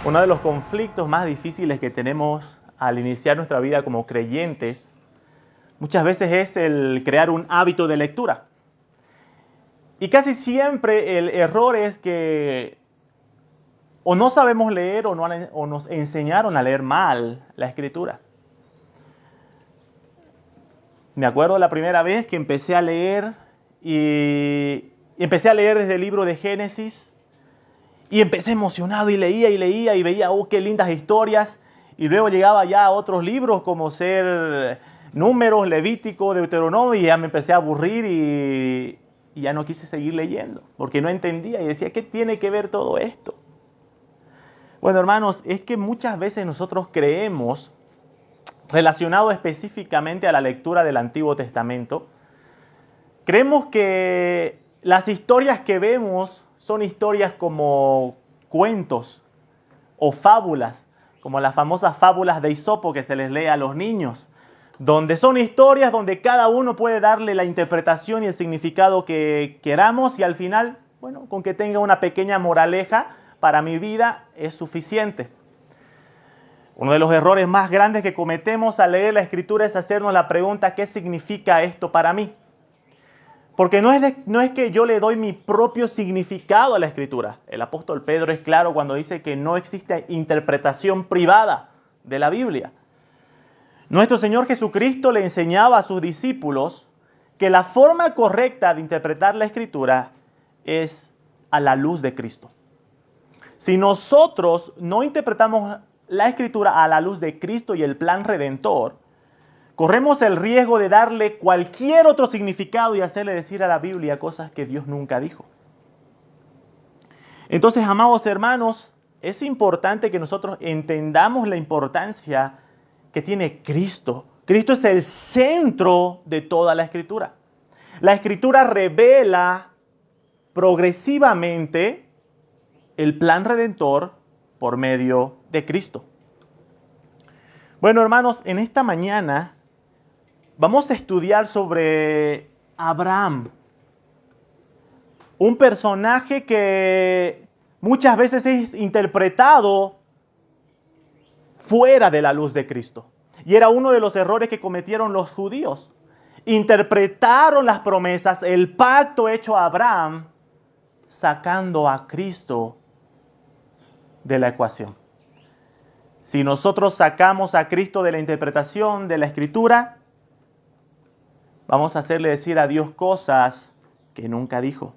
Uno de los conflictos más difíciles que tenemos al iniciar nuestra vida como creyentes muchas veces es el crear un hábito de lectura. Y casi siempre el error es que o no sabemos leer o nos enseñaron a leer mal la escritura. Me acuerdo la primera vez que empecé a leer y empecé a leer desde el libro de Génesis y empecé emocionado y leía y veía, oh, qué lindas historias. Y luego llegaba ya a otros libros como ser Números, Levítico, Deuteronomio, y ya me empecé a aburrir y ya no quise seguir leyendo porque no entendía y decía, ¿qué tiene que ver todo esto? Bueno, hermanos, es que muchas veces nosotros creemos, relacionado específicamente a la lectura del Antiguo Testamento, creemos que las historias que vemos son historias como cuentos o fábulas, como las famosas fábulas de Esopo que se les lee a los niños, donde son historias donde cada uno puede darle la interpretación y el significado que queramos y al final, bueno, con que tenga una pequeña moraleja para mi vida es suficiente. Uno de los errores más grandes que cometemos al leer la Escritura es hacernos la pregunta, ¿qué significa esto para mí? Porque no es que yo le doy mi propio significado a la Escritura. El apóstol Pedro es claro cuando dice que no existe interpretación privada de la Biblia. Nuestro Señor Jesucristo le enseñaba a sus discípulos que la forma correcta de interpretar la Escritura es a la luz de Cristo. Si nosotros no interpretamos la Escritura a la luz de Cristo y el plan redentor, corremos el riesgo de darle cualquier otro significado y hacerle decir a la Biblia cosas que Dios nunca dijo. Entonces, amados hermanos, es importante que nosotros entendamos la importancia que tiene Cristo. Cristo es el centro de toda la Escritura. La Escritura revela progresivamente el plan redentor por medio de Cristo. Bueno, hermanos, en esta mañana vamos a estudiar sobre Abraham, un personaje que muchas veces es interpretado fuera de la luz de Cristo. Y era uno de los errores que cometieron los judíos. Interpretaron las promesas, el pacto hecho a Abraham, sacando a Cristo de la ecuación. Si nosotros sacamos a Cristo de la interpretación de la Escritura, vamos a hacerle decir a Dios cosas que nunca dijo.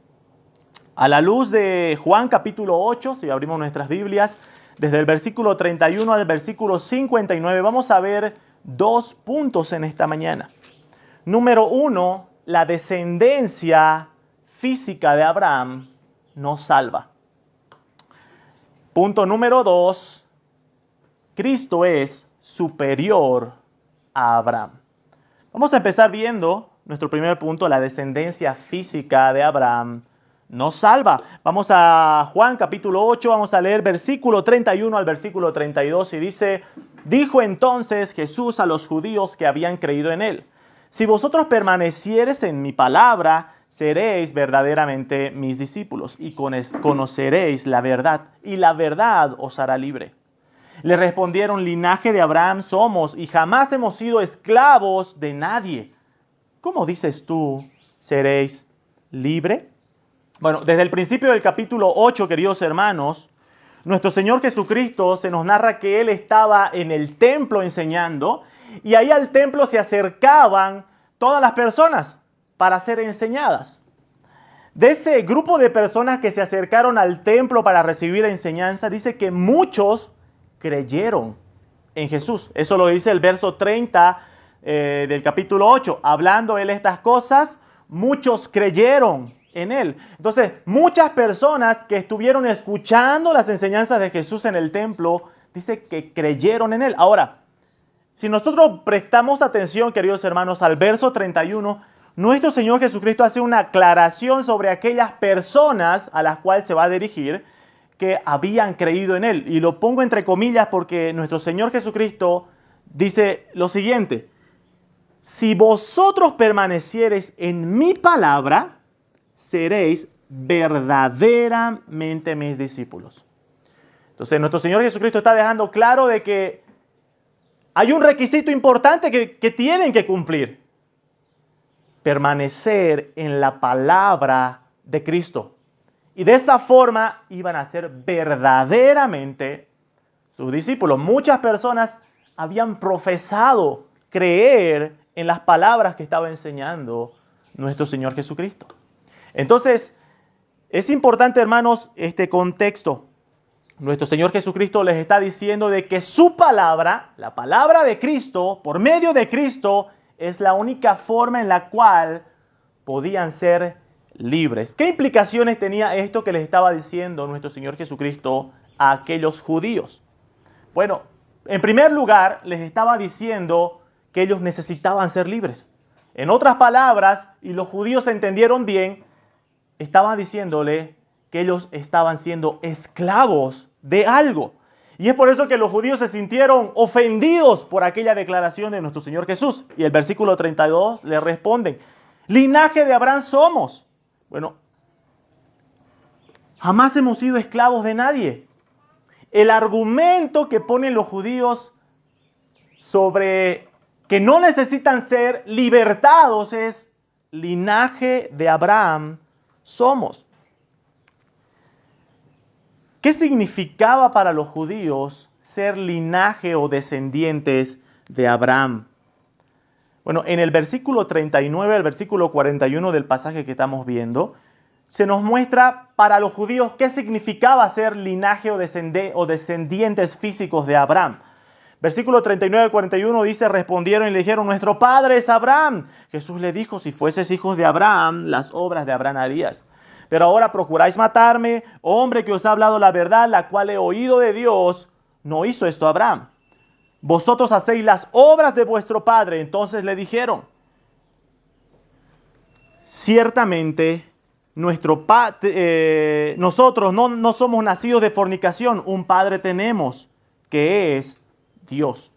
A la luz de Juan capítulo 8, si abrimos nuestras Biblias, desde el versículo 31 al versículo 59, vamos a ver dos puntos en esta mañana. Número 1, la descendencia física de Abraham nos salva. Punto número 2, Cristo es superior a Abraham. Vamos a empezar viendo nuestro primer punto, la descendencia física de Abraham nos salva. Vamos a Juan capítulo 8, vamos a leer versículo 31 al versículo 32 y dice, dijo entonces Jesús a los judíos que habían creído en él, si vosotros permaneciereis en mi palabra, seréis verdaderamente mis discípulos y conoceréis la verdad y la verdad os hará libre. Le respondieron, linaje de Abraham somos y jamás hemos sido esclavos de nadie. ¿Cómo dices tú, seréis libre? Bueno, desde el principio del capítulo 8, queridos hermanos, nuestro Señor Jesucristo se nos narra que Él estaba en el templo enseñando y ahí al templo se acercaban todas las personas para ser enseñadas. De ese grupo de personas que se acercaron al templo para recibir enseñanza, dice que muchos creyeron en Jesús. Eso lo dice el verso 30 del capítulo 8. Hablando Él estas cosas, muchos creyeron en Él. Entonces, muchas personas que estuvieron escuchando las enseñanzas de Jesús en el templo, dice que creyeron en Él. Ahora, si nosotros prestamos atención, queridos hermanos, al verso 31, nuestro Señor Jesucristo hace una aclaración sobre aquellas personas a las cuales se va a dirigir que habían creído en Él. Y lo pongo entre comillas porque nuestro Señor Jesucristo dice lo siguiente, si vosotros permaneciereis en mi palabra, seréis verdaderamente mis discípulos. Entonces nuestro Señor Jesucristo está dejando claro de que hay un requisito importante que tienen que cumplir. Permanecer en la palabra de Cristo. Y de esa forma iban a ser verdaderamente sus discípulos. Muchas personas habían profesado creer en las palabras que estaba enseñando nuestro Señor Jesucristo. Entonces, es importante, hermanos, este contexto. Nuestro Señor Jesucristo les está diciendo de que su palabra, la palabra de Cristo, por medio de Cristo, es la única forma en la cual podían ser libres. ¿Qué implicaciones tenía esto que les estaba diciendo nuestro Señor Jesucristo a aquellos judíos? Bueno, en primer lugar, les estaba diciendo que ellos necesitaban ser libres. En otras palabras, y los judíos entendieron bien, estaba diciéndole que ellos estaban siendo esclavos de algo. Y es por eso que los judíos se sintieron ofendidos por aquella declaración de nuestro Señor Jesús. Y el versículo 32 le responden, linaje de Abraham somos. Bueno, jamás hemos sido esclavos de nadie. El argumento que ponen los judíos sobre que no necesitan ser libertados es linaje de Abraham somos. ¿Qué significaba para los judíos ser linaje o descendientes de Abraham? Bueno, en el versículo 39 al versículo 41 del pasaje que estamos viendo, se nos muestra para los judíos qué significaba ser linaje o descendientes físicos de Abraham. Versículo 39 al 41 dice, respondieron y le dijeron, nuestro padre es Abraham. Jesús le dijo, si fueses hijos de Abraham, las obras de Abraham harías. Pero ahora procuráis matarme, hombre que os ha hablado la verdad, la cual he oído de Dios. No hizo esto Abraham. Vosotros hacéis las obras de vuestro padre. Entonces le dijeron, ciertamente nosotros no somos nacidos de fornicación, un padre tenemos, que es Dios.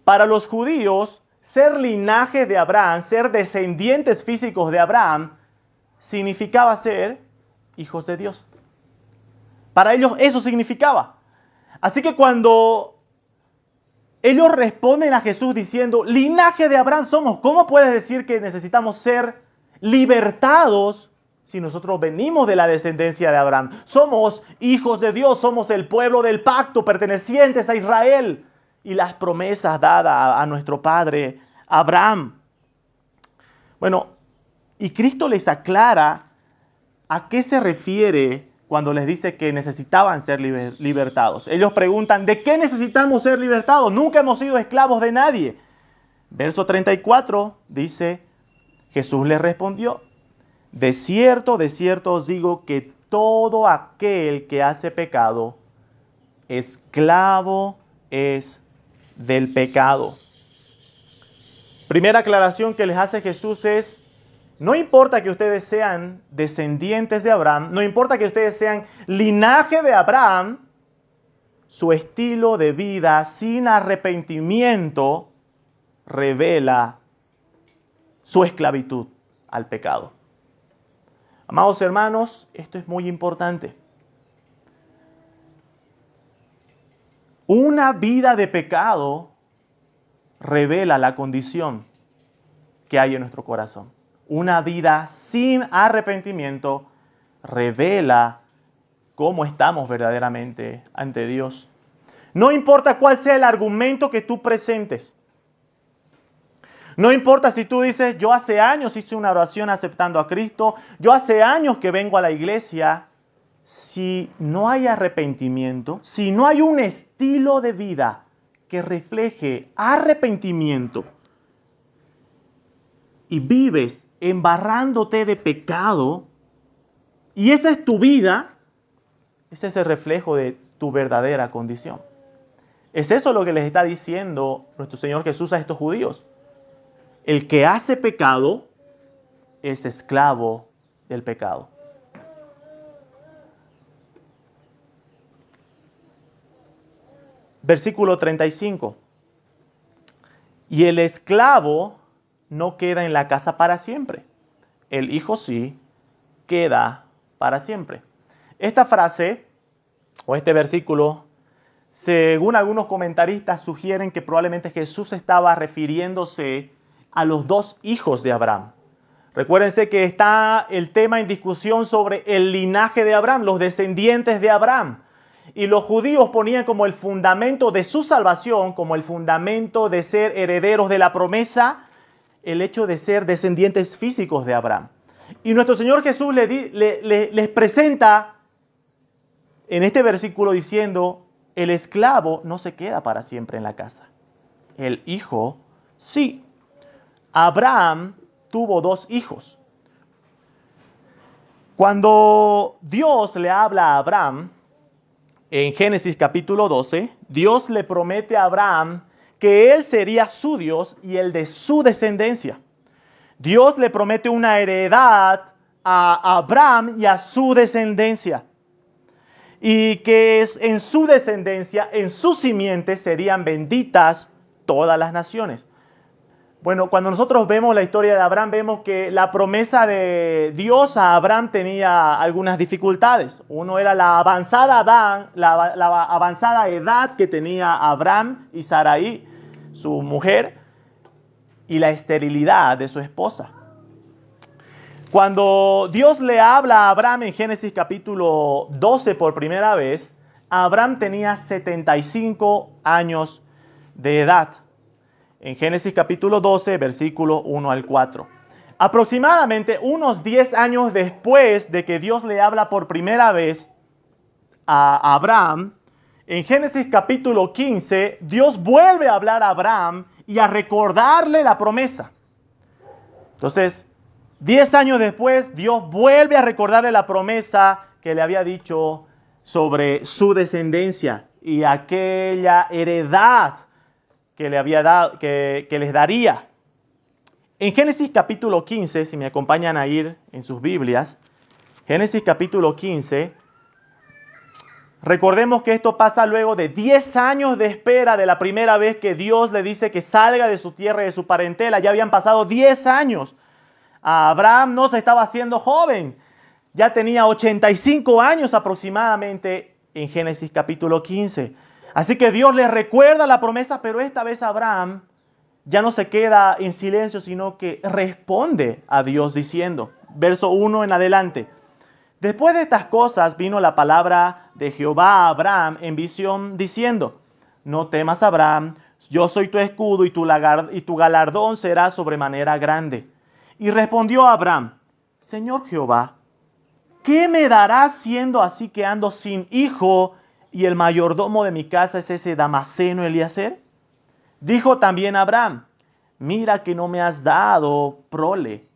Para los judíos, ser linaje de Abraham, ser descendientes físicos de Abraham, significaba ser hijos de Dios. Para ellos eso significaba. Así que cuando ellos responden a Jesús diciendo, linaje de Abraham somos, ¿cómo puedes decir que necesitamos ser libertados si nosotros venimos de la descendencia de Abraham? Somos hijos de Dios, somos el pueblo del pacto, pertenecientes a Israel y las promesas dadas a nuestro padre Abraham. Bueno, y Cristo les aclara a qué se refiere cuando les dice que necesitaban ser libertados. Ellos preguntan, ¿de qué necesitamos ser libertados? Nunca hemos sido esclavos de nadie. Verso 34 dice, Jesús les respondió, de cierto os digo que todo aquel que hace pecado, esclavo es del pecado. Primera aclaración que les hace Jesús es, no importa que ustedes sean descendientes de Abraham, no importa que ustedes sean linaje de Abraham, su estilo de vida sin arrepentimiento revela su esclavitud al pecado. Amados hermanos, esto es muy importante. Una vida de pecado revela la condición que hay en nuestro corazón. Una vida sin arrepentimiento revela cómo estamos verdaderamente ante Dios. No importa cuál sea el argumento que tú presentes. No importa si tú dices, yo hace años hice una oración aceptando a Cristo, yo hace años que vengo a la iglesia. Si no hay arrepentimiento, si no hay un estilo de vida que refleje arrepentimiento y vives embarrándote de pecado, y esa es tu vida, ese es el reflejo de tu verdadera condición. Es eso lo que les está diciendo nuestro Señor Jesús a estos judíos. El que hace pecado es esclavo del pecado. Versículo 35. Y el esclavo no queda en la casa para siempre. El hijo sí queda para siempre. Esta frase o este versículo, según algunos comentaristas, sugieren que probablemente Jesús estaba refiriéndose a los dos hijos de Abraham. Recuérdense que está el tema en discusión sobre el linaje de Abraham, los descendientes de Abraham. Y los judíos ponían como el fundamento de su salvación, como el fundamento de ser herederos de la promesa, el hecho de ser descendientes físicos de Abraham. Y nuestro Señor Jesús les presenta en este versículo diciendo, el esclavo no se queda para siempre en la casa. El hijo, sí. Abraham tuvo dos hijos. Cuando Dios le habla a Abraham, en Génesis capítulo 12, Dios le promete a Abraham que él sería su Dios y el de su descendencia. Dios le promete una heredad a Abraham y a su descendencia. Y que en su descendencia, en su simiente, serían benditas todas las naciones. Bueno, cuando nosotros vemos la historia de Abraham, vemos que la promesa de Dios a Abraham tenía algunas dificultades. Uno era la avanzada edad que tenía Abraham y Sarai, su mujer, y la esterilidad de su esposa. Cuando Dios le habla a Abraham en Génesis capítulo 12 por primera vez, Abraham tenía 75 años de edad. En Génesis capítulo 12, versículo 1 al 4. Aproximadamente unos 10 años después de que Dios le habla por primera vez a Abraham, en Génesis capítulo 15, Dios vuelve a hablar a Abraham y a recordarle la promesa. Entonces, 10 años después, Dios vuelve a recordarle la promesa que le había dicho sobre su descendencia y aquella heredad que le había dado, que les daría. En Génesis capítulo 15, si me acompañan a ir en sus Biblias, Génesis capítulo 15, recordemos que esto pasa luego de 10 años de espera de la primera vez que Dios le dice que salga de su tierra y de su parentela. Ya habían pasado 10 años. Abraham no se estaba haciendo joven, ya tenía 85 años aproximadamente en Génesis capítulo 15. Así que Dios le recuerda la promesa, pero esta vez Abraham ya no se queda en silencio, sino que responde a Dios diciendo, verso 1 en adelante. Después de estas cosas vino la palabra de Jehová a Abraham en visión diciendo, no temas Abraham, yo soy tu escudo y tu galardón será sobremanera grande. Y respondió Abraham, Señor Jehová, ¿qué me darás siendo así que ando sin hijo y el mayordomo de mi casa es ese Damaseno Eliezer? Dijo también Abraham, mira que no me has dado prole.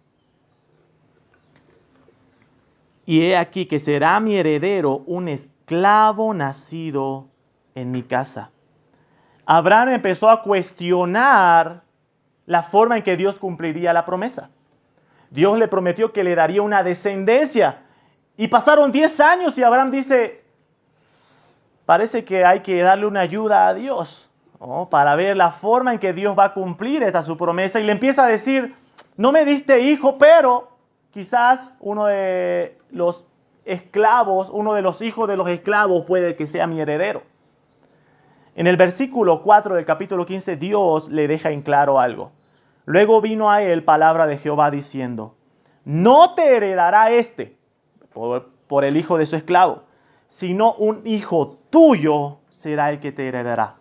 Y he aquí que será mi heredero un esclavo nacido en mi casa. Abraham empezó a cuestionar la forma en que Dios cumpliría la promesa. Dios le prometió que le daría una descendencia. Y pasaron 10 años y Abraham dice, parece que hay que darle una ayuda a Dios, ¿no? Para ver la forma en que Dios va a cumplir esta su promesa. Y le empieza a decir, no me diste hijo, pero quizás uno de los esclavos, uno de los hijos de los esclavos puede que sea mi heredero. En el versículo 4 del capítulo 15, Dios le deja en claro algo. Luego vino a él palabra de Jehová diciendo, no te heredará por el hijo de su esclavo, sino un hijo tuyo será el que te heredará.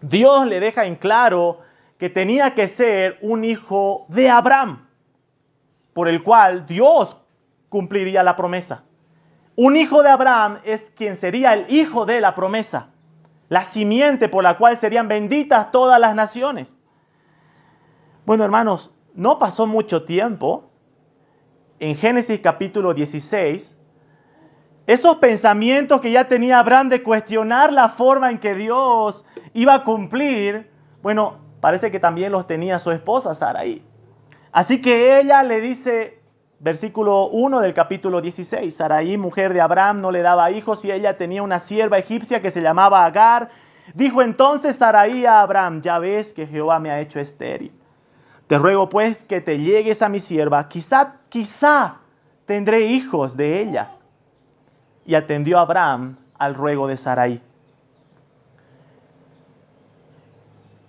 Dios le deja en claro que tenía que ser un hijo de Abraham, por el cual Dios cumpliría la promesa. Un hijo de Abraham es quien sería el hijo de la promesa, la simiente por la cual serían benditas todas las naciones. Bueno, hermanos, no pasó mucho tiempo. En Génesis capítulo 16, esos pensamientos que ya tenía Abraham de cuestionar la forma en que Dios iba a cumplir, bueno, parece que también los tenía su esposa Sarai. Así que ella le dice, versículo 1 del capítulo 16, Sarai, mujer de Abraham, no le daba hijos y ella tenía una sierva egipcia que se llamaba Agar. Dijo entonces Sarai a Abraham, ya ves que Jehová me ha hecho estéril. Te ruego pues que te llegues a mi sierva, quizá tendré hijos de ella. Y atendió Abraham al ruego de Sarai.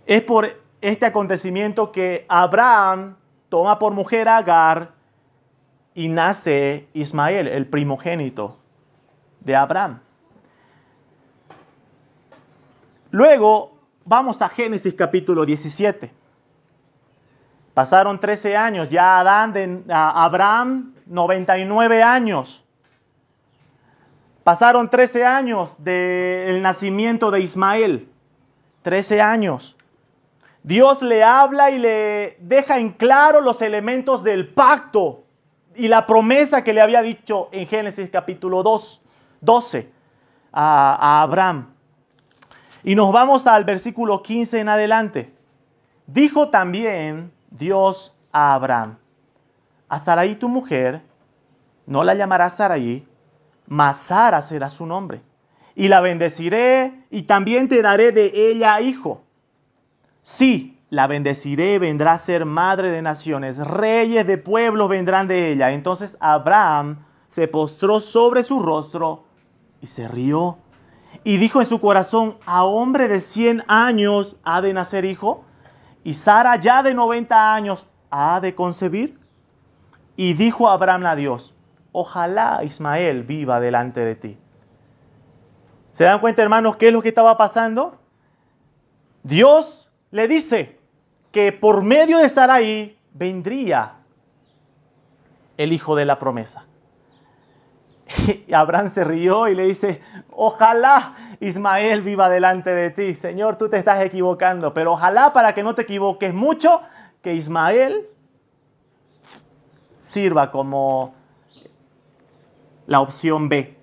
Es por este acontecimiento que Abraham toma por mujer a Agar y nace Ismael, el primogénito de Abraham. Luego vamos a Génesis capítulo 17. Pasaron 13 años, ya Abraham 99 años. Pasaron 13 años del nacimiento de Ismael. 13 años. Dios le habla y le deja en claro los elementos del pacto y la promesa que le había dicho en Génesis capítulo 12 a Abraham. Y nos vamos al versículo 15 en adelante. Dijo también Dios a Abraham: a Sarai tu mujer no la llamarás Sarai, mas Sara será su nombre. Y la bendeciré y también te daré de ella hijo. Sí, la bendeciré, vendrá a ser madre de naciones, reyes de pueblos vendrán de ella. Entonces Abraham se postró sobre su rostro y se rió. Y dijo en su corazón: ¿a hombre de 100 años ha de nacer hijo? ¿Y Sara ya de 90 años ha de concebir? Y dijo Abraham a Dios: ojalá Ismael viva delante de ti. ¿Se dan cuenta, hermanos, qué es lo que estaba pasando? Dios le dice que por medio de Sarai vendría el hijo de la promesa. Y Abraham se rió y le dice: ojalá Ismael viva delante de ti. Señor, tú te estás equivocando, pero ojalá, para que no te equivoques mucho, que Ismael sirva como la opción B,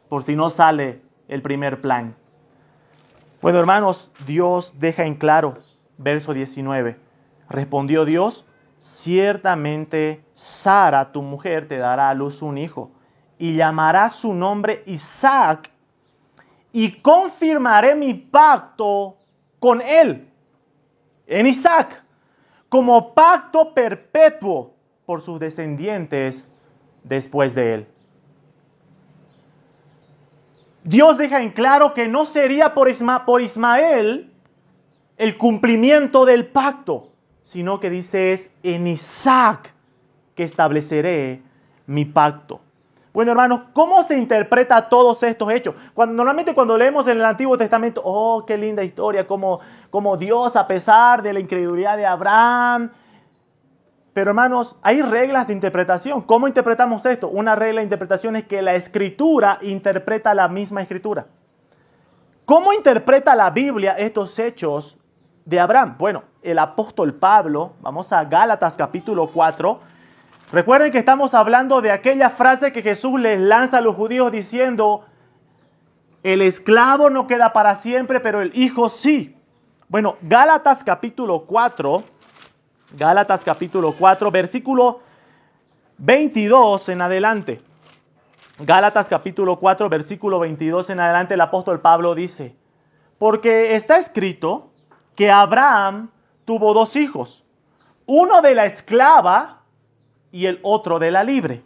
por si no sale el primer plan. Bueno, hermanos, Dios deja en claro, verso 19. Respondió Dios: ciertamente Sara, tu mujer, te dará a luz un hijo, y llamará su nombre Isaac, y confirmaré mi pacto con él, en Isaac, como pacto perpetuo por sus descendientes después de él. Dios deja en claro que no sería por Ismael el cumplimiento del pacto, sino que dice: es en Isaac que estableceré mi pacto. Bueno, hermanos, ¿cómo se interpreta todos estos hechos? Normalmente cuando leemos en el Antiguo Testamento, oh, qué linda historia, como Dios, a pesar de la incredulidad de Abraham. Pero, hermanos, hay reglas de interpretación. ¿Cómo interpretamos esto? Una regla de interpretación es que la Escritura interpreta la misma Escritura. ¿Cómo interpreta la Biblia estos hechos de Abraham? Bueno, el apóstol Pablo, vamos a Gálatas capítulo 4. Recuerden que estamos hablando de aquella frase que Jesús les lanza a los judíos diciendo: el esclavo no queda para siempre, pero el hijo sí. Bueno, Gálatas capítulo 4, versículo 22 en adelante. Gálatas capítulo 4, versículo 22 en adelante, el apóstol Pablo dice: porque está escrito que Abraham tuvo 2 hijos, uno de la esclava y el otro de la libre.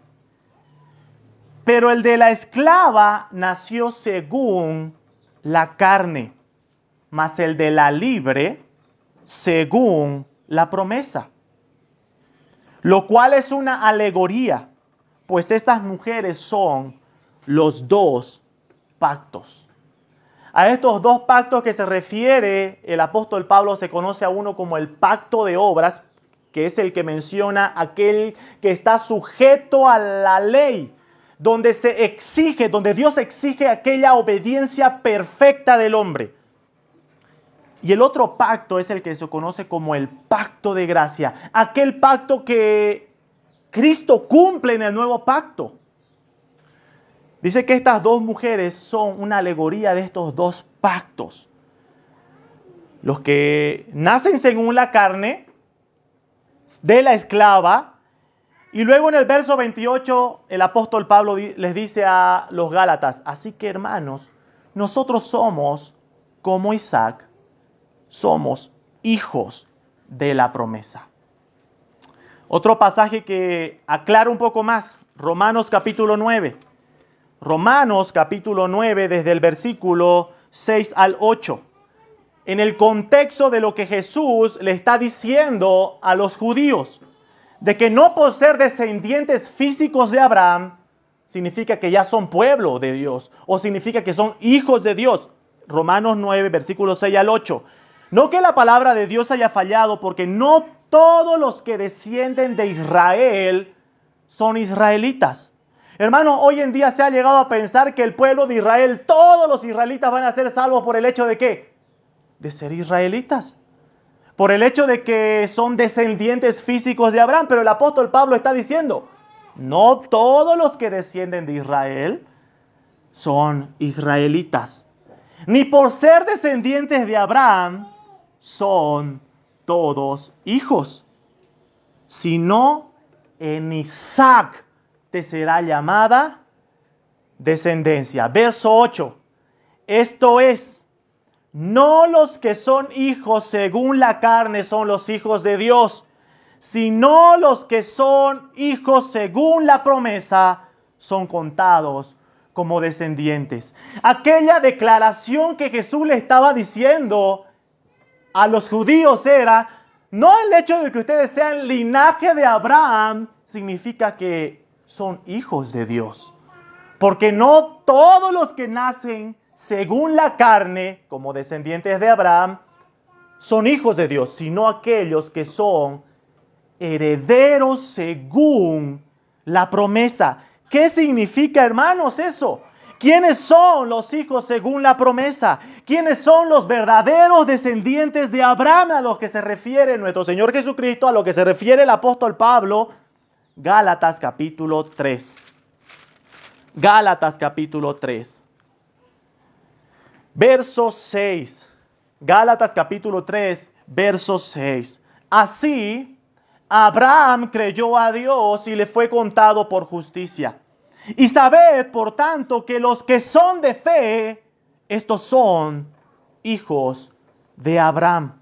Pero el de la esclava nació según la carne, mas el de la libre según la promesa. Lo cual es una alegoría, pues estas mujeres son los 2 pactos. A estos 2 pactos que se refiere el apóstol Pablo se conoce a uno como el pacto de obras, que es el que menciona aquel que está sujeto a la ley, donde Dios exige aquella obediencia perfecta del hombre. Y el otro pacto es el que se conoce como el pacto de gracia, aquel pacto que Cristo cumple en el nuevo pacto. Dice que estas 2 mujeres son una alegoría de estos 2 pactos. Los que nacen según la carne, de la esclava, y luego en el verso 28 el apóstol Pablo les dice a los Gálatas: así que, hermanos, nosotros somos como Isaac, somos hijos de la promesa. Otro pasaje que aclara un poco más, Romanos capítulo 9. Romanos capítulo 9, desde el versículo 6 al 8. En el contexto de lo que Jesús le está diciendo a los judíos, de que no por ser descendientes físicos de Abraham, significa que ya son pueblo de Dios, o significa que son hijos de Dios. Romanos 9, versículos 6 al 8. No que la palabra de Dios haya fallado, porque no todos los que descienden de Israel son israelitas. Hermano, hoy en día se ha llegado a pensar que el pueblo de Israel, todos los israelitas van a ser salvos por el hecho de ¿qué? De ser israelitas. Por el hecho de que son descendientes físicos de Abraham. Pero el apóstol Pablo está diciendo, no todos los que descienden de Israel son israelitas. Ni por ser descendientes de Abraham son todos hijos. Sino en Isaac te será llamada descendencia. Verso 8. Esto es, no los que son hijos según la carne son los hijos de Dios, sino los que son hijos según la promesa son contados como descendientes. Aquella declaración que Jesús le estaba diciendo a los judíos era, no el hecho de que ustedes sean linaje de Abraham, significa que son hijos de Dios. Porque no todos los que nacen según la carne, como descendientes de Abraham, son hijos de Dios, sino aquellos que son herederos según la promesa. ¿Qué significa, hermanos, eso? ¿Quiénes son los hijos según la promesa? ¿Quiénes son los verdaderos descendientes de Abraham a los que se refiere nuestro Señor Jesucristo, a lo que se refiere el apóstol Pablo? Gálatas capítulo 3. Gálatas capítulo 3. Verso 6. Gálatas capítulo 3, verso 6. Así, Abraham creyó a Dios y le fue contado por justicia. Y sabed, por tanto, que los que son de fe, estos son hijos de Abraham.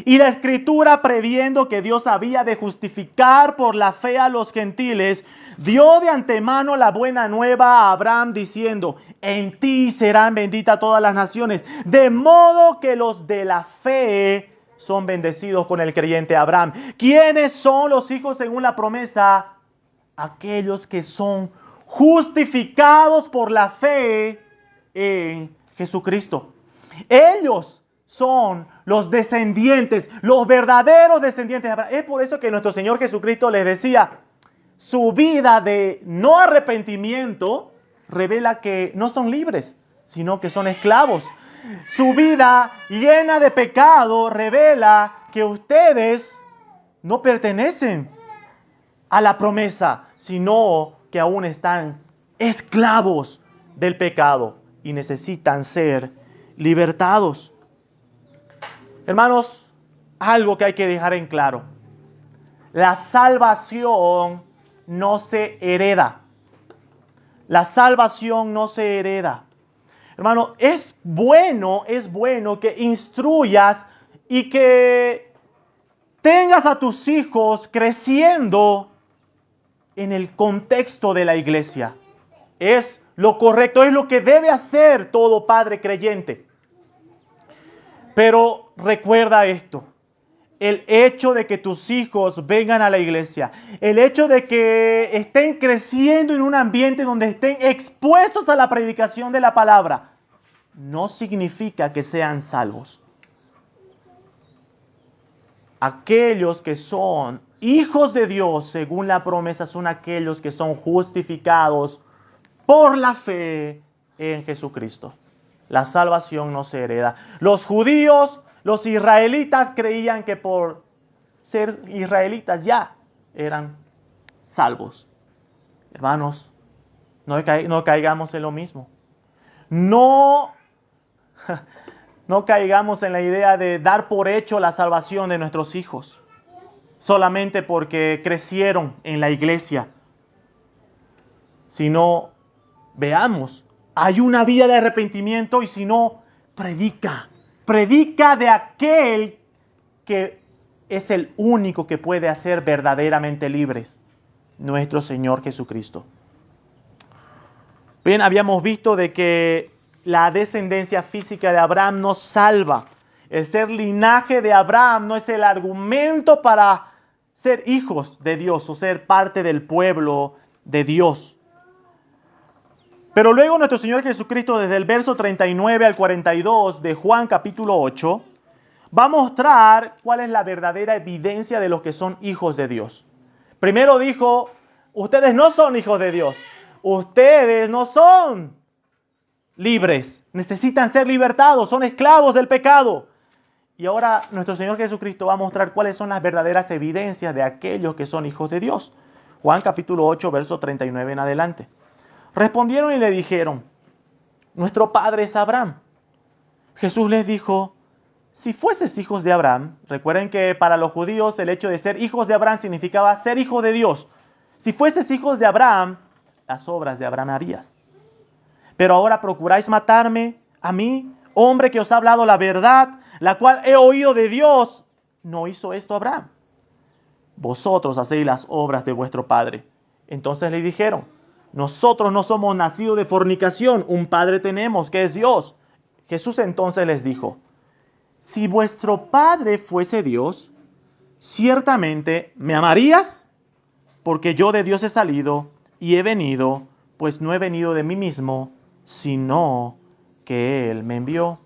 Y la Escritura, previendo que Dios había de justificar por la fe a los gentiles, dio de antemano la buena nueva a Abraham, diciendo, en ti serán benditas todas las naciones. De modo que los de la fe son bendecidos con el creyente Abraham. ¿Quiénes son los hijos según la promesa? Aquellos que son justificados por la fe en Jesucristo. Ellos son los descendientes, los verdaderos descendientes de Abraham. Es por eso que nuestro Señor Jesucristo les decía, su vida de no arrepentimiento revela que no son libres, sino que son esclavos. Su vida llena de pecado revela que ustedes no pertenecen a la promesa, sino que aún están esclavos del pecado y necesitan ser libertados. Hermanos, algo que hay que dejar en claro. La salvación no se hereda. La salvación no se hereda. Hermano, es bueno que instruyas y que tengas a tus hijos creciendo en el contexto de la iglesia. Es lo correcto, es lo que debe hacer todo padre creyente. Pero recuerda esto, el hecho de que tus hijos vengan a la iglesia, el hecho de que estén creciendo en un ambiente donde estén expuestos a la predicación de la palabra, no significa que sean salvos. Aquellos que son hijos de Dios según la promesa son aquellos que son justificados por la fe en Jesucristo. La salvación no se hereda. Los judíos, los israelitas creían que por ser israelitas ya eran salvos. Hermanos, no caigamos en lo mismo. No caigamos en la idea de dar por hecho la salvación de nuestros hijos solamente porque crecieron en la iglesia, sino veamos, hay una vida de arrepentimiento y si no, predica de aquel que es el único que puede hacer verdaderamente libres, nuestro Señor Jesucristo. Bien, habíamos visto de que la descendencia física de Abraham nos salva. El ser linaje de Abraham no es el argumento para ser hijos de Dios o ser parte del pueblo de Dios. Pero luego nuestro Señor Jesucristo, desde el verso 39 al 42 de Juan capítulo 8, va a mostrar cuál es la verdadera evidencia de los que son hijos de Dios. Primero dijo, ustedes no son hijos de Dios. Ustedes no son libres. Necesitan ser libertados. Son esclavos del pecado. Y ahora nuestro Señor Jesucristo va a mostrar cuáles son las verdaderas evidencias de aquellos que son hijos de Dios. Juan capítulo 8, verso 39 en adelante. Respondieron y le dijeron, nuestro padre es Abraham. Jesús les dijo, si fueses hijos de Abraham, recuerden que para los judíos el hecho de ser hijos de Abraham significaba ser hijo de Dios. Si fueses hijos de Abraham, las obras de Abraham harías. Pero ahora procuráis matarme, a mí, hombre que os ha hablado la verdad, la cual he oído de Dios. ¿No hizo esto Abraham? Vosotros hacéis las obras de vuestro padre. Entonces le dijeron, nosotros no somos nacidos de fornicación, un padre tenemos, que es Dios. Jesús entonces les dijo, si vuestro padre fuese Dios, ciertamente me amarías, porque yo de Dios he salido y he venido, pues no he venido de mí mismo, sino que Él me envió.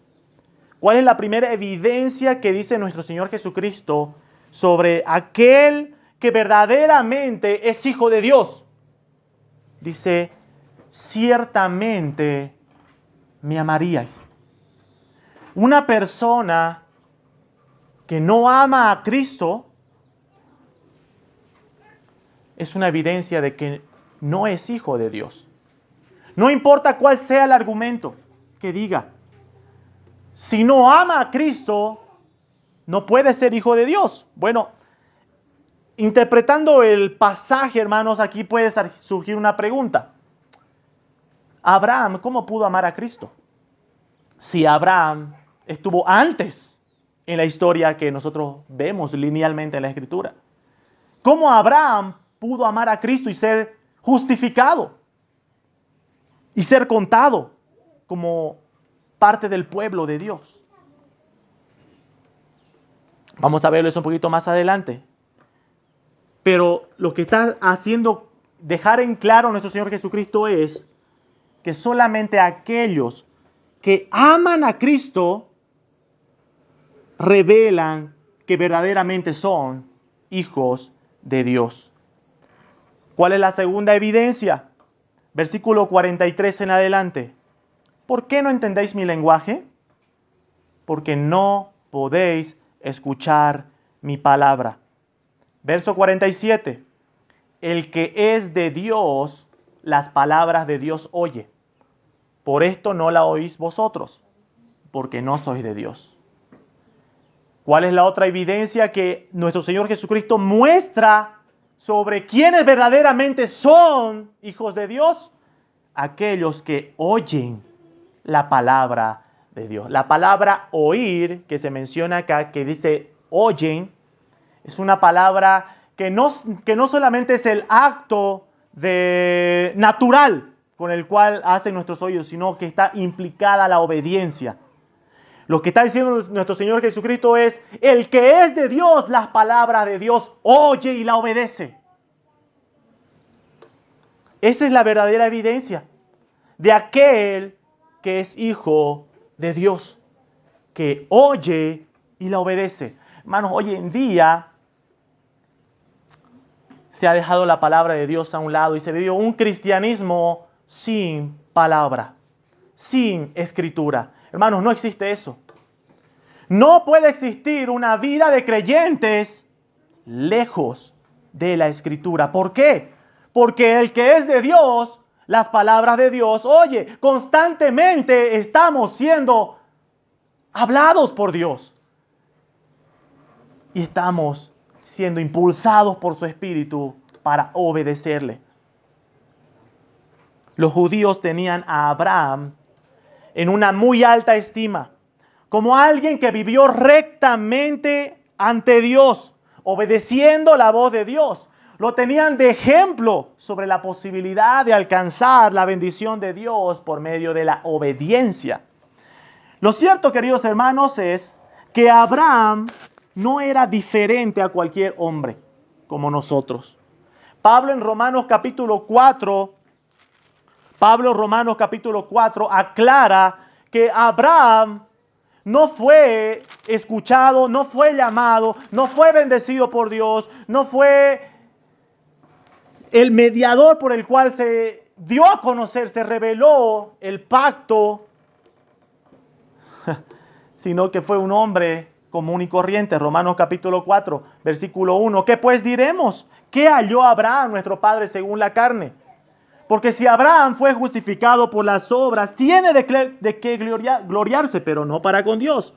¿Cuál es la primera evidencia que dice nuestro Señor Jesucristo sobre aquel que verdaderamente es hijo de Dios? Dice, ciertamente me amaríais. Una persona que no ama a Cristo es una evidencia de que no es hijo de Dios. No importa cuál sea el argumento que diga. Si no ama a Cristo, no puede ser hijo de Dios. Bueno, interpretando el pasaje, hermanos, aquí puede surgir una pregunta. Abraham, ¿cómo pudo amar a Cristo? Si Abraham estuvo antes en la historia que nosotros vemos linealmente en la Escritura. ¿Cómo Abraham pudo amar a Cristo y ser justificado? Y ser contado como parte del pueblo de Dios. Vamos a verlo eso un poquito más adelante. Pero lo que está haciendo dejar en claro nuestro Señor Jesucristo es que solamente aquellos que aman a Cristo revelan que verdaderamente son hijos de Dios. ¿Cuál es la segunda evidencia? Versículo 43 en adelante. ¿Por qué no entendéis mi lenguaje? Porque no podéis escuchar mi palabra. Verso 47. El que es de Dios, las palabras de Dios oye. Por esto no la oís vosotros, porque no sois de Dios. ¿Cuál es la otra evidencia que nuestro Señor Jesucristo muestra sobre quienes verdaderamente son hijos de Dios? Aquellos que oyen la palabra de Dios. La palabra oír, que se menciona acá, que dice oyen, es una palabra que no solamente es el acto natural con el cual hacen nuestros oídos, sino que está implicada la obediencia. Lo que está diciendo nuestro Señor Jesucristo es, el que es de Dios, las palabras de Dios oye y la obedece. Esa es la verdadera evidencia de aquel que es hijo de Dios, que oye y la obedece. Hermanos, hoy en día se ha dejado la palabra de Dios a un lado y se vive un cristianismo sin palabra, sin escritura. Hermanos, no existe eso. No puede existir una vida de creyentes lejos de la escritura. ¿Por qué? Porque el que es de Dios, las palabras de Dios, oye, constantemente estamos siendo hablados por Dios. Y estamos siendo impulsados por su Espíritu para obedecerle. Los judíos tenían a Abraham en una muy alta estima, como alguien que vivió rectamente ante Dios, obedeciendo la voz de Dios. lo tenían de ejemplo sobre la posibilidad de alcanzar la bendición de Dios por medio de la obediencia. Lo cierto, queridos hermanos, es que Abraham no era diferente a cualquier hombre como nosotros. Pablo en Romanos capítulo 4 aclara que Abraham no fue escuchado, no fue llamado, no fue bendecido por Dios, no fue el mediador por el cual se dio a conocer, se reveló el pacto, sino que fue un hombre común y corriente. Romanos capítulo 4, versículo 1. ¿Qué pues diremos? ¿Qué halló Abraham, nuestro padre, según la carne? Porque si Abraham fue justificado por las obras, tiene de qué gloriarse, pero no para con Dios.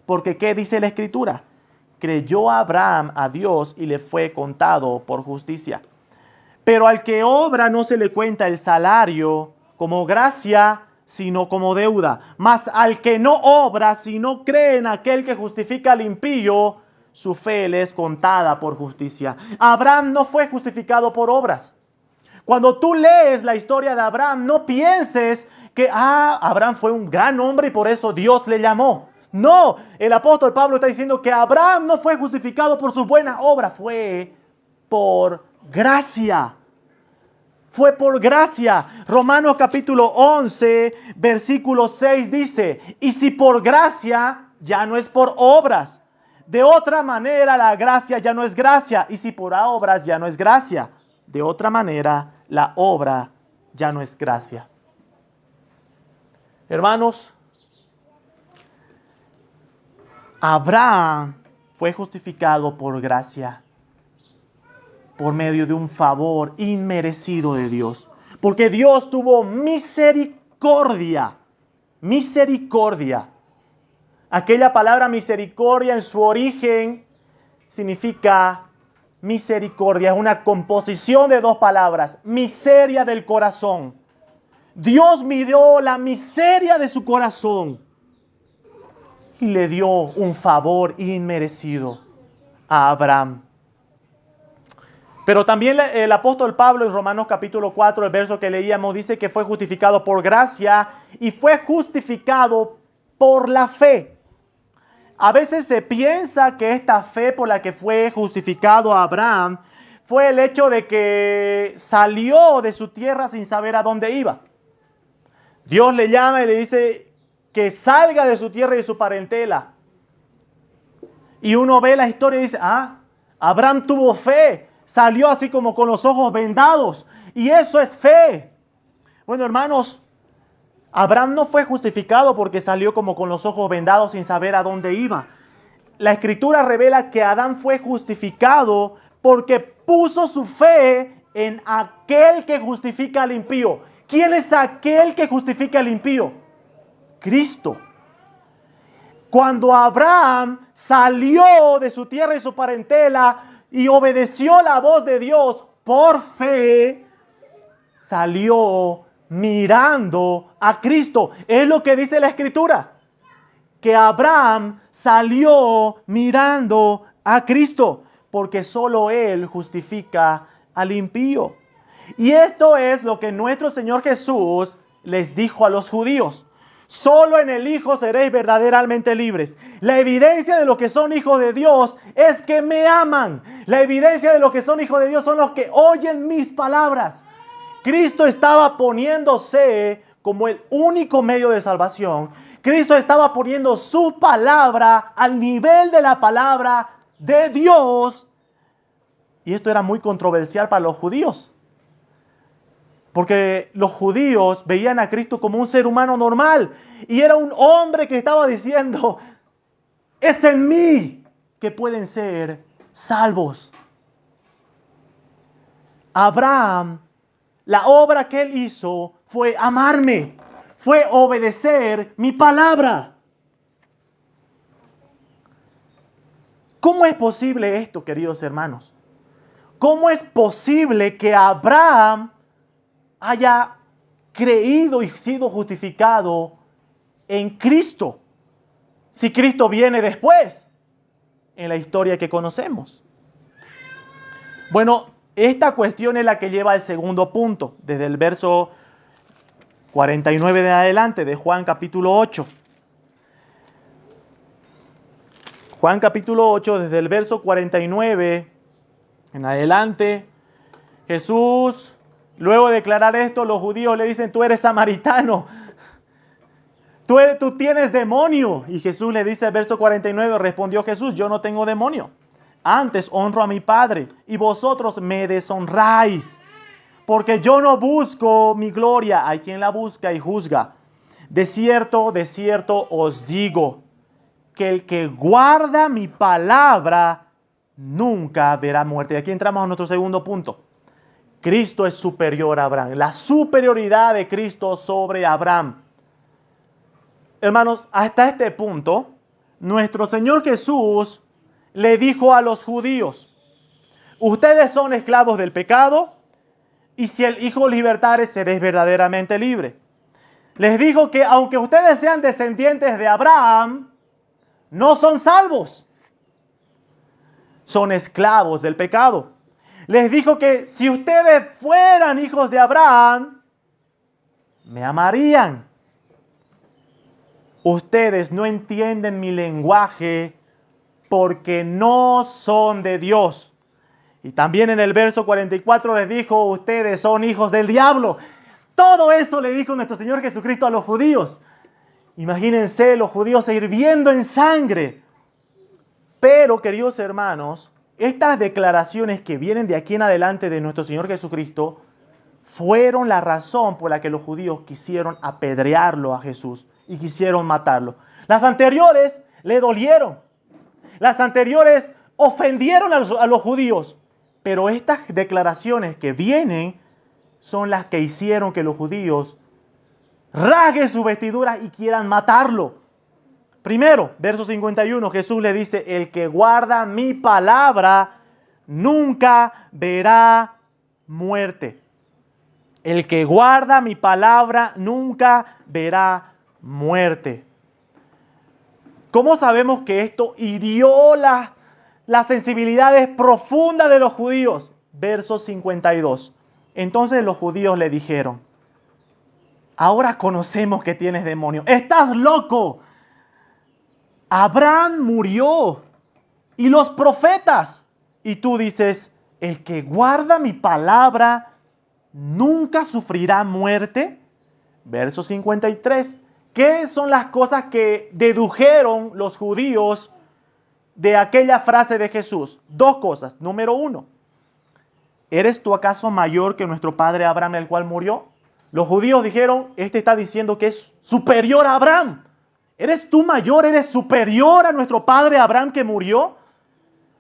Porque ¿qué dice la Escritura? Creyó Abraham a Dios y le fue contado por justicia. Pero al que obra no se le cuenta el salario como gracia, sino como deuda. Mas al que no obra, sino cree en aquel que justifica al impío, su fe le es contada por justicia. Abraham no fue justificado por obras. Cuando tú lees la historia de Abraham, no pienses que Abraham fue un gran hombre y por eso Dios le llamó. No, el apóstol Pablo está diciendo que Abraham no fue justificado por sus buenas obras, fue por gracia. Fue por gracia. Romanos capítulo 11, versículo 6 dice, y si por gracia, ya no es por obras. De otra manera, la gracia ya no es gracia, y si por obras, ya no es gracia. De otra manera, la obra ya no es gracia. Hermanos, Abraham fue justificado por gracia, por medio de un favor inmerecido de Dios. Porque Dios tuvo misericordia. Misericordia. Aquella palabra misericordia en su origen significa misericordia. Es una composición de dos palabras. Miseria del corazón. Dios miró la miseria de su corazón y le dio un favor inmerecido a Abraham. Pero también el apóstol Pablo en Romanos capítulo 4, el verso que leíamos, dice que fue justificado por gracia y fue justificado por la fe. A veces se piensa que esta fe por la que fue justificado Abraham fue el hecho de que salió de su tierra sin saber a dónde iba. Dios le llama y le dice que salga de su tierra y de su parentela. Y uno ve la historia y dice, Abraham tuvo fe. Salió así como con los ojos vendados. Y eso es fe. Bueno, hermanos, Abraham no fue justificado porque salió como con los ojos vendados sin saber a dónde iba. La Escritura revela que Adán fue justificado porque puso su fe en aquel que justifica al impío. ¿Quién es aquel que justifica al impío? Cristo. Cuando Abraham salió de su tierra y su parentela y obedeció la voz de Dios por fe, salió mirando a Cristo. Es lo que dice la Escritura, que Abraham salió mirando a Cristo, porque solo Él justifica al impío. Y esto es lo que nuestro Señor Jesús les dijo a los judíos. Solo en el Hijo seréis verdaderamente libres. La evidencia de los que son hijos de Dios es que me aman. La evidencia de los que son hijos de Dios son los que oyen mis palabras. Cristo estaba poniéndose como el único medio de salvación. Cristo estaba poniendo su palabra al nivel de la palabra de Dios. Y esto era muy controversial para los judíos. Porque los judíos veían a Cristo como un ser humano normal. Y era un hombre que estaba diciendo, es en mí que pueden ser salvos. Abraham, la obra que él hizo fue amarme, fue obedecer mi palabra. ¿Cómo es posible esto, queridos hermanos? ¿Cómo es posible que Abraham haya creído y sido justificado en Cristo, si Cristo viene después en la historia que conocemos? Bueno, Esta cuestión es la que lleva al segundo punto, desde el verso 49 de adelante de Juan capítulo 8. Juan capítulo 8, desde el verso 49 en adelante, Jesús, luego de declarar esto, los judíos le dicen, tú eres samaritano, tú tienes demonio. Y Jesús le dice, el verso 49, respondió Jesús, yo no tengo demonio. Antes honro a mi Padre y vosotros me deshonráis. Porque yo no busco mi gloria, hay quien la busca y juzga. De cierto os digo, que el que guarda mi palabra nunca verá muerte. Y aquí entramos a nuestro segundo punto. Cristo es superior a Abraham. La superioridad de Cristo sobre Abraham. Hermanos, hasta este punto, nuestro Señor Jesús le dijo a los judíos, ustedes son esclavos del pecado, y si el Hijo libertare, seréis verdaderamente libres. Les dijo que aunque ustedes sean descendientes de Abraham, no son salvos. Son esclavos del pecado. Les dijo que si ustedes fueran hijos de Abraham, me amarían. Ustedes no entienden mi lenguaje porque no son de Dios. Y también en el verso 44 les dijo, ustedes son hijos del diablo. Todo eso le dijo nuestro Señor Jesucristo a los judíos. Imagínense los judíos hirviendo en sangre. Pero, queridos hermanos, estas declaraciones que vienen de aquí en adelante de nuestro Señor Jesucristo fueron la razón por la que los judíos quisieron apedrearlo a Jesús y quisieron matarlo. Las anteriores le dolieron. Las anteriores ofendieron a los judíos. Pero estas declaraciones que vienen son las que hicieron que los judíos rasguen sus vestiduras y quieran matarlo. Primero, verso 51, Jesús le dice, el que guarda mi palabra nunca verá muerte. El que guarda mi palabra nunca verá muerte. ¿Cómo sabemos que esto hirió las sensibilidades profundas de los judíos? Verso 52. Entonces los judíos le dijeron, ahora conocemos que tienes demonio. ¡Estás loco! Abraham murió y los profetas. Y tú dices, el que guarda mi palabra nunca sufrirá muerte. Verso 53. ¿Qué son las cosas que dedujeron los judíos de aquella frase de Jesús? Dos cosas. Número uno, ¿eres tú acaso mayor que nuestro padre Abraham, el cual murió? Los judíos dijeron, este está diciendo que es superior a Abraham. ¿Eres tú mayor, eres superior a nuestro padre Abraham que murió?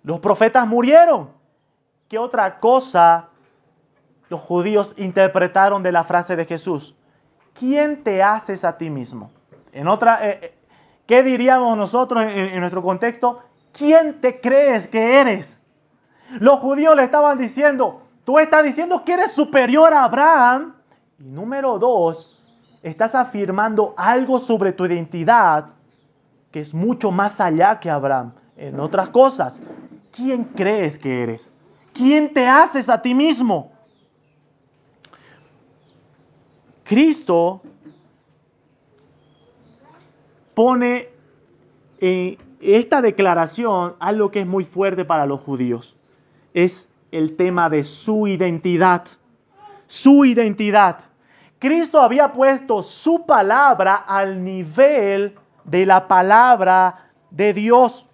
Los profetas murieron. ¿Qué otra cosa los judíos interpretaron de la frase de Jesús? ¿Quién te haces a ti mismo? ¿Qué diríamos nosotros en nuestro contexto? ¿Quién te crees que eres? Los judíos le estaban diciendo, tú estás diciendo que eres superior a Abraham. Y número dos, estás afirmando algo sobre tu identidad que es mucho más allá que Abraham. En otras cosas, ¿quién crees que eres? ¿Quién te haces a ti mismo? Cristo pone en esta declaración algo que es muy fuerte para los judíos. Es el tema de su identidad. Su identidad. Cristo había puesto su palabra al nivel de la palabra de Dios.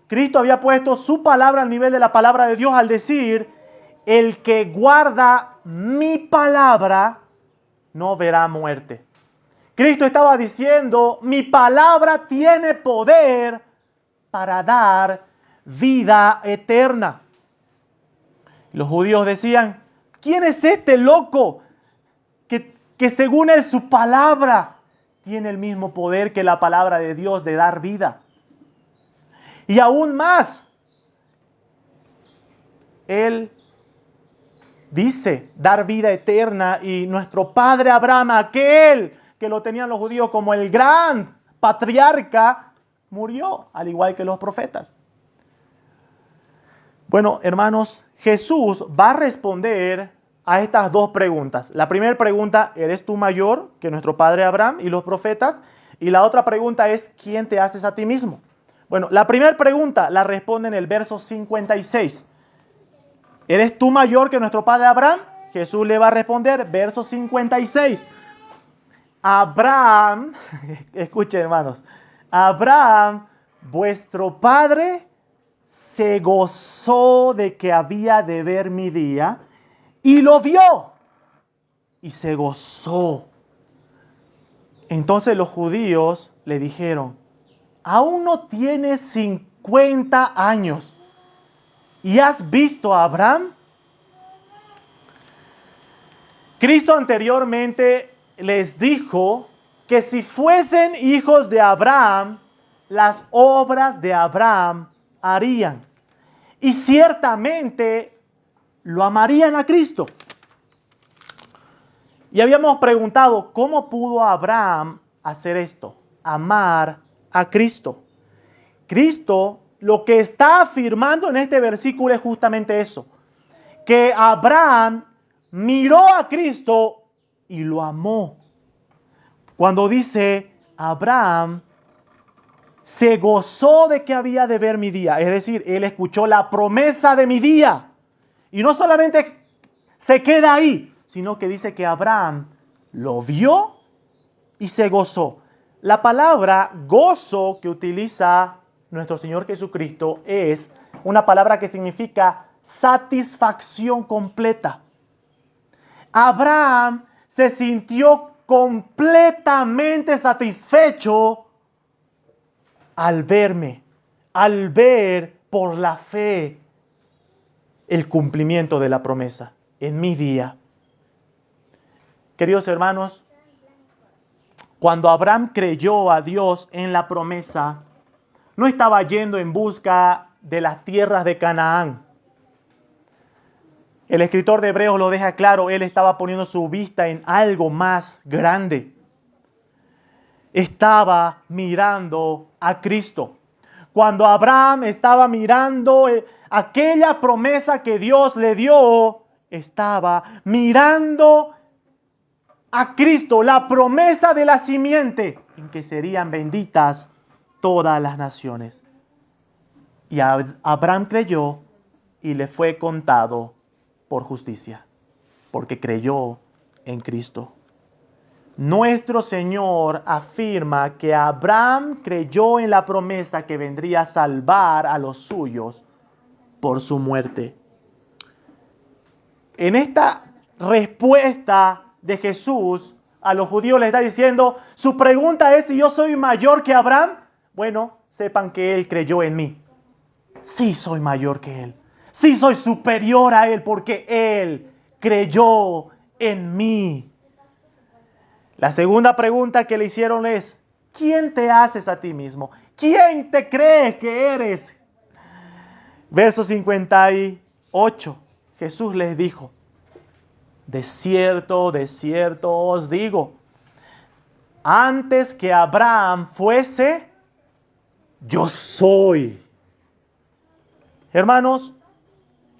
Cristo había puesto su palabra al nivel de la palabra de Dios al decir, el que guarda mi palabra no verá muerte. Cristo estaba diciendo, mi palabra tiene poder para dar vida eterna. Los judíos decían, ¿quién es este loco que según él su palabra tiene el mismo poder que la palabra de Dios de dar vida? Y aún más, él dice dar vida eterna y nuestro padre Abraham, aquel que lo tenían los judíos como el gran patriarca, murió al igual que los profetas. Bueno, hermanos, Jesús va a responder a estas dos preguntas. La primera pregunta, ¿eres tú mayor que nuestro padre Abraham y los profetas? Y la otra pregunta es, ¿quién te haces a ti mismo? Bueno, la primera pregunta la responde en el verso 56. ¿Eres tú mayor que nuestro padre Abraham? Jesús le va a responder, verso 56. Abraham, escuchen hermanos, Abraham, vuestro padre, se gozó de que había de ver mi día y lo vio y se gozó. Entonces los judíos le dijeron, aún no tienes 50 años y has visto a Abraham. Cristo anteriormente les dijo que si fuesen hijos de Abraham, las obras de Abraham harían. Y ciertamente lo amarían a Cristo. Y habíamos preguntado, ¿cómo pudo Abraham hacer esto? Amar a Cristo. Cristo lo que está afirmando en este versículo es justamente eso. Que Abraham miró a Cristo y lo amó. Cuando dice Abraham se gozó de que había de ver mi día. Es decir, él escuchó la promesa de mi día. Y no solamente se queda ahí, sino que dice que Abraham lo vio y se gozó. La palabra gozo que utiliza nuestro Señor Jesucristo es una palabra que significa satisfacción completa. Abraham se sintió completamente satisfecho al verme, al ver por la fe el cumplimiento de la promesa en mi día. Queridos hermanos, cuando Abraham creyó a Dios en la promesa, no estaba yendo en busca de las tierras de Canaán. El escritor de Hebreos lo deja claro, él estaba poniendo su vista en algo más grande. Estaba mirando a Cristo. Cuando Abraham estaba mirando aquella promesa que Dios le dio, estaba mirando a Cristo, la promesa de la simiente en que serían benditas todas las naciones. Y Abraham creyó y le fue contado por justicia, porque creyó en Cristo. Nuestro Señor afirma que Abraham creyó en la promesa que vendría a salvar a los suyos por su muerte. En esta respuesta de Jesús a los judíos les está diciendo, su pregunta es si yo soy mayor que Abraham. Bueno, sepan que él creyó en mí. Sí soy mayor que él. Sí soy superior a él porque él creyó en mí. La segunda pregunta que le hicieron es, ¿quién te haces a ti mismo? ¿Quién te crees que eres? Verso 58, Jesús les dijo, de cierto os digo, antes que Abraham fuese, yo soy. Hermanos,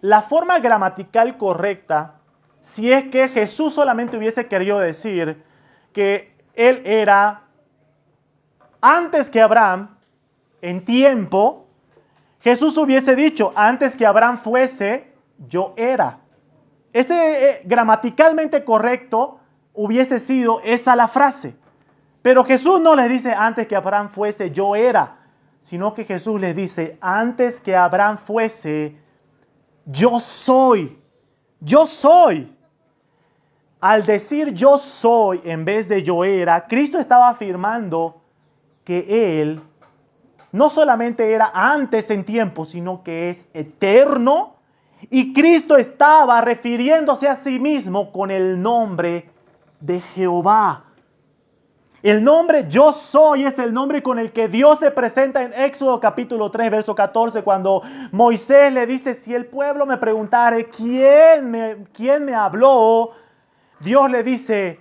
la forma gramatical correcta, si es que Jesús solamente hubiese querido decir que él era antes que Abraham, en tiempo, Jesús hubiese dicho, antes que Abraham fuese, yo era. Ese gramaticalmente correcto hubiese sido esa la frase. Pero Jesús no les dice, antes que Abraham fuese, yo era. Sino que Jesús les dice, antes que Abraham fuese, yo soy. Yo soy. Al decir yo soy en vez de yo era, Cristo estaba afirmando que Él no solamente era antes en tiempo, sino que es eterno. Y Cristo estaba refiriéndose a sí mismo con el nombre de Jehová. El nombre yo soy es el nombre con el que Dios se presenta en Éxodo capítulo 3, verso 14, cuando Moisés le dice, si el pueblo me preguntare quién me habló, Dios le dice,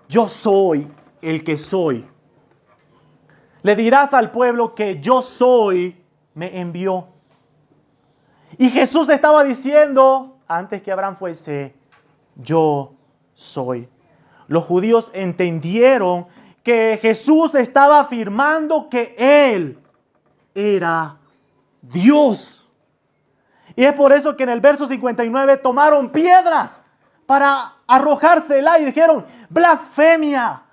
yo soy el que soy. Le dirás al pueblo que yo soy me envió. Y Jesús estaba diciendo, antes que Abraham fuese, yo soy. Los judíos entendieron que Jesús estaba afirmando que Él era Dios. Y es por eso que en el verso 59 tomaron piedras para arrojársela y dijeron, blasfemia.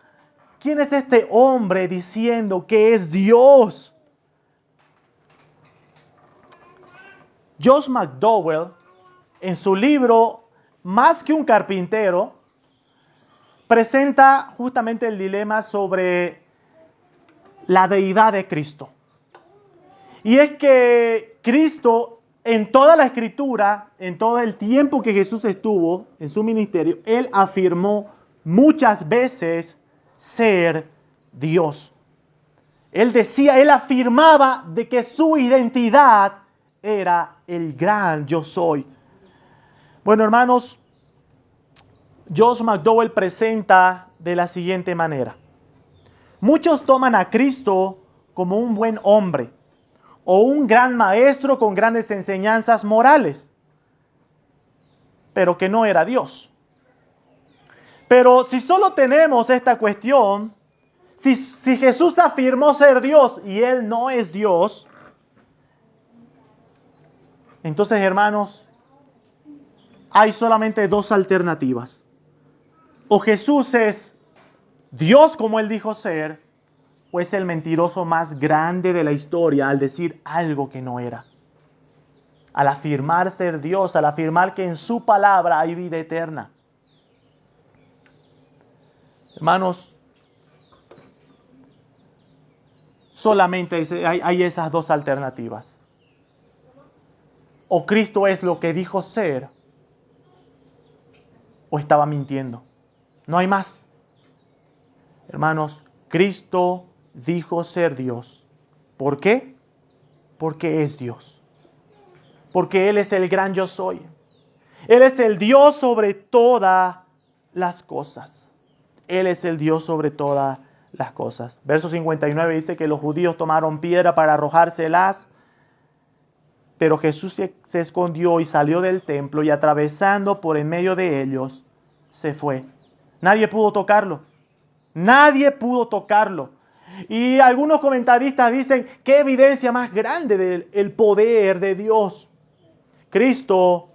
¿Quién es este hombre diciendo que es Dios? Josh McDowell, en su libro Más que un carpintero, presenta justamente el dilema sobre la deidad de Cristo. Y es que Cristo, en toda la Escritura, en todo el tiempo que Jesús estuvo en su ministerio, Él afirmó muchas veces ser Dios. Él decía, Él afirmaba de que su identidad era el gran yo soy. Bueno, hermanos, Josh McDowell presenta de la siguiente manera. Muchos toman a Cristo como un buen hombre o un gran maestro con grandes enseñanzas morales, pero que no era Dios. Pero si solo tenemos esta cuestión, si Jesús afirmó ser Dios y Él no es Dios, entonces, hermanos, hay solamente dos alternativas. O Jesús es Dios como Él dijo ser, o es el mentiroso más grande de la historia al decir algo que no era. Al afirmar ser Dios, al afirmar que en su palabra hay vida eterna. Hermanos, solamente hay esas dos alternativas. O Cristo es lo que dijo ser, o estaba mintiendo. No hay más. Hermanos, Cristo dijo ser Dios. ¿Por qué? Porque es Dios. Porque Él es el gran yo soy. Él es el Dios sobre todas las cosas. Él es el Dios sobre todas las cosas. Verso 59 dice que los judíos tomaron piedra para arrojárselas, pero Jesús se escondió y salió del templo y atravesando por en medio de ellos, se fue. Nadie pudo tocarlo. Nadie pudo tocarlo. Y algunos comentaristas dicen, ¿qué evidencia más grande del poder de Dios? Cristo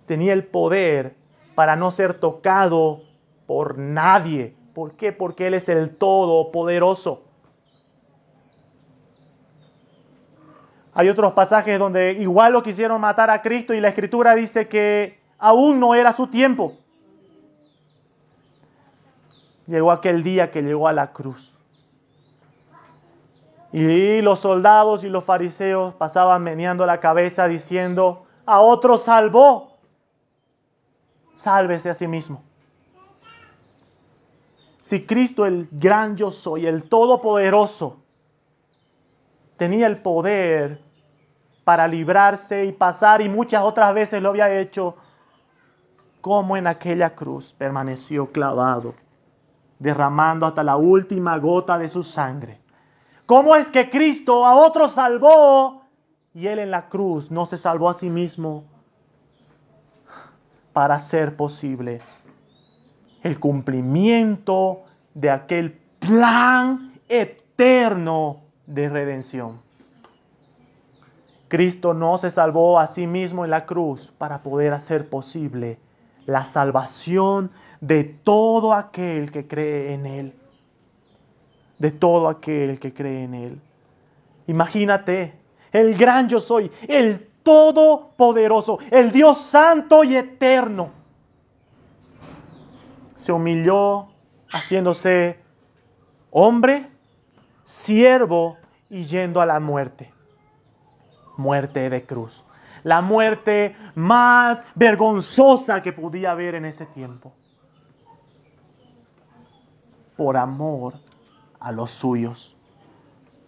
tenía el poder para no ser tocado por nadie. ¿Por qué? Porque Él es el Todopoderoso. Hay otros pasajes donde igual lo quisieron matar a Cristo y la Escritura dice que aún no era su tiempo. Llegó aquel día que llegó a la cruz. Y los soldados y los fariseos pasaban meneando la cabeza diciendo, a otro salvó, sálvese a sí mismo. Si Cristo, el gran yo soy, el todopoderoso, tenía el poder para librarse y pasar, y muchas otras veces lo había hecho, ¿cómo en aquella cruz permaneció clavado, derramando hasta la última gota de su sangre? ¿Cómo es que Cristo a otro salvó y Él en la cruz no se salvó a sí mismo para hacer posible el cumplimiento de aquel plan eterno de redención? Cristo no se salvó a sí mismo en la cruz para poder hacer posible la salvación de todo aquel que cree en Él. De todo aquel que cree en Él. Imagínate, el gran yo soy, el todopoderoso, el Dios santo y eterno. Se humilló haciéndose hombre, siervo y yendo a la muerte. Muerte de cruz. La muerte más vergonzosa que podía haber en ese tiempo. Por amor a los suyos.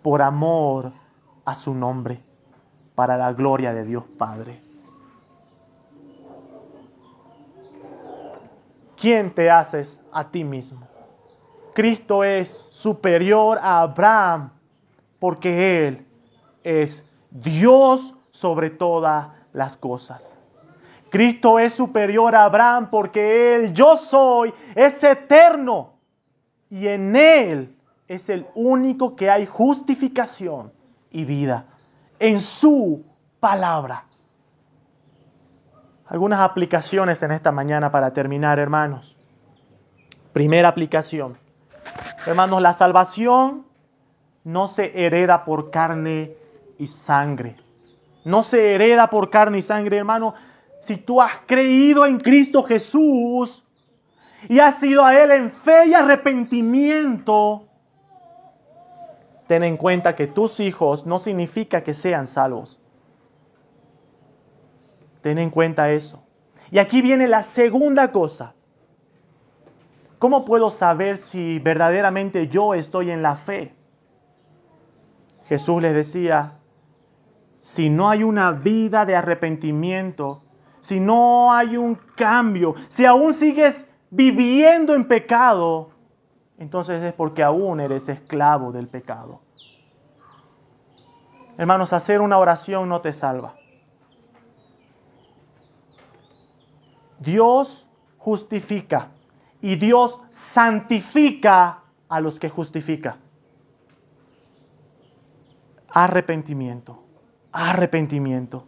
Por amor a su nombre. Para la gloria de Dios Padre. ¿Quién te haces a ti mismo? Cristo es superior a Abraham porque Él es Dios sobre todas las cosas. Cristo es superior a Abraham porque el yo soy es eterno y en Él es el único que hay justificación y vida, en su palabra. Algunas aplicaciones en esta mañana para terminar, hermanos. Primera aplicación. Hermanos, la salvación no se hereda por carne y sangre. No se hereda por carne y sangre, hermano. Si tú has creído en Cristo Jesús y has ido a Él en fe y arrepentimiento, ten en cuenta que tus hijos no significa que sean salvos. Ten en cuenta eso. Y aquí viene la segunda cosa. ¿Cómo puedo saber si verdaderamente yo estoy en la fe? Jesús les decía, si no hay una vida de arrepentimiento, si no hay un cambio, si aún sigues viviendo en pecado, entonces es porque aún eres esclavo del pecado. Hermanos, hacer una oración no te salva. Dios justifica y Dios santifica a los que justifica. Arrepentimiento, arrepentimiento.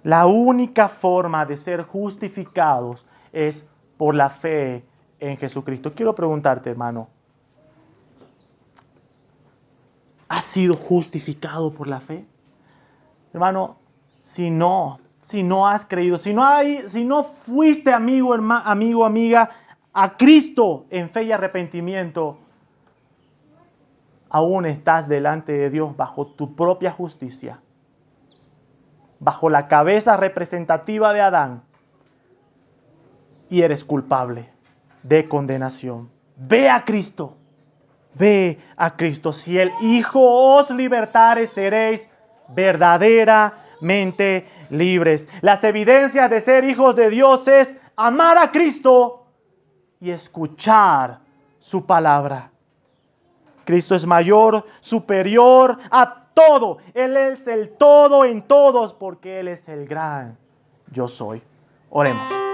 La única forma de ser justificados es por la fe en Jesucristo. Quiero preguntarte, hermano, ¿has sido justificado por la fe? Hermano, si no has creído, si no fuiste amigo, amiga, a Cristo en fe y arrepentimiento, aún estás delante de Dios bajo tu propia justicia, bajo la cabeza representativa de Adán, y eres culpable de condenación. Ve a Cristo, ve a Cristo. Si el Hijo os libertare, seréis verdaderamente libres. Las evidencias de ser hijos de Dios es amar a Cristo y escuchar su palabra. Cristo es mayor, superior a todo. Él es el todo en todos porque Él es el gran yo soy. Oremos.